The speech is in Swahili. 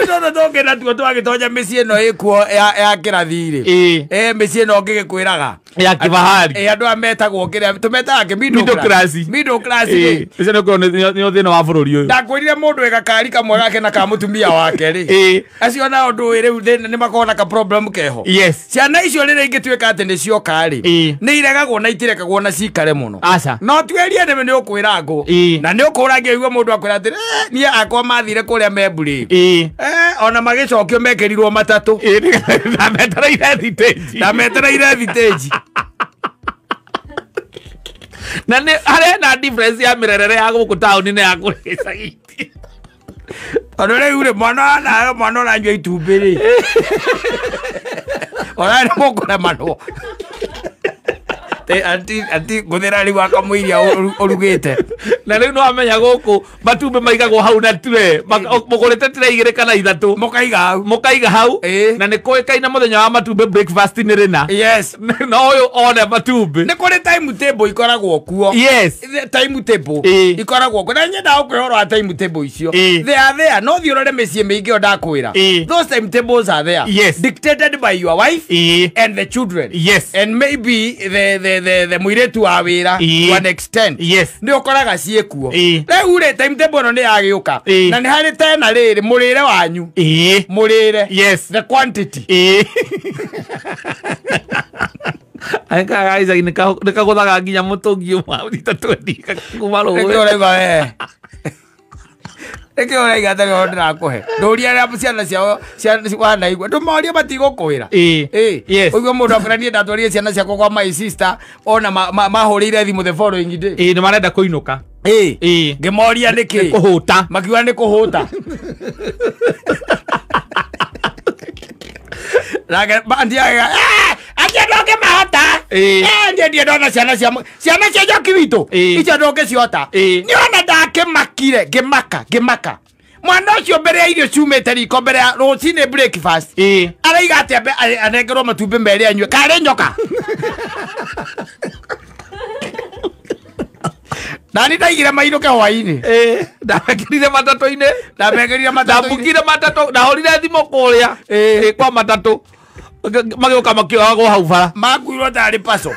Ndo tonge na tuo twagitonya micie no ikuo ya kirathiri micie no ngigikwiraga ya kibahari andu ametagwo kiria tumetaga ke middle class icio no nio thina wa bururi uyu ndakwirire mundu ega kari kamwe gake na ka mutumia wake ri acio na undu riu ni makona ka problem keho ciana icio rire ingituika ati ni cio kari ni iregagwo na itirekagwo na cikare muno no twerie ni ukwira ngo na ni ukuragia igwe mundu akwira ati nie akwa mathire kuria memburi ona magicokio mekerirwo matatu na metereire thiteji na ne are na difference ya mirerere ya guku town ni ya kurisa giti onore ure mwana na njwe itumbiri ora ni mukura mano anti guthira ri waka muiria urugite na riu no amenya guku matumbe maigagwo hau na tire mugurite tire igire kana ithatu mukaiga hau na ni kuikaina muthenya wa matumbe breakfast ni rina no uyu one matumbe ni kuri time table ikoragwo kuo time table ikoragwo kuo na nyenda ukwihoro time table icio they are there no thiorore micie mingi ondakwira those time tables are there dictated by your wife and the children and maybe the muiretu wa wira to an extent ni ukoraga ciekuo riu ri timetable no ni yagiuka na ni hari tena riri murire wanyu murire the quantity anga aiza nikaguthaga nginya mutungi umwe utatwendi kumaro eke ora igata ro ndirakuhe nduria ria ciana ciao wana igwa ndumoria matigukwira oigwo mundu akoranie ndatwarie ciana ciakwa kwa my sister ona mahurire thimu the following day ni marenda kuinuka ngimoria niki kuhuta makiwa ni kuhuta Raga bandia aje ndoke mahota ndiye ndona ciana cia njoki witu icio ndoke ciota niona ndake makire ngimaka mwana ucio mbere ya irio ciumite riko mbere ya rucini breakfast araiga ati anengerwo matumbe meri anywe kare nyoka nani ndaigire mainuke hwaini ndamekirire matatu-ini ndambukire matatu ndahorire thimo kuria kwa matatu magiuka makioagwo hau bara makuirwo tari paso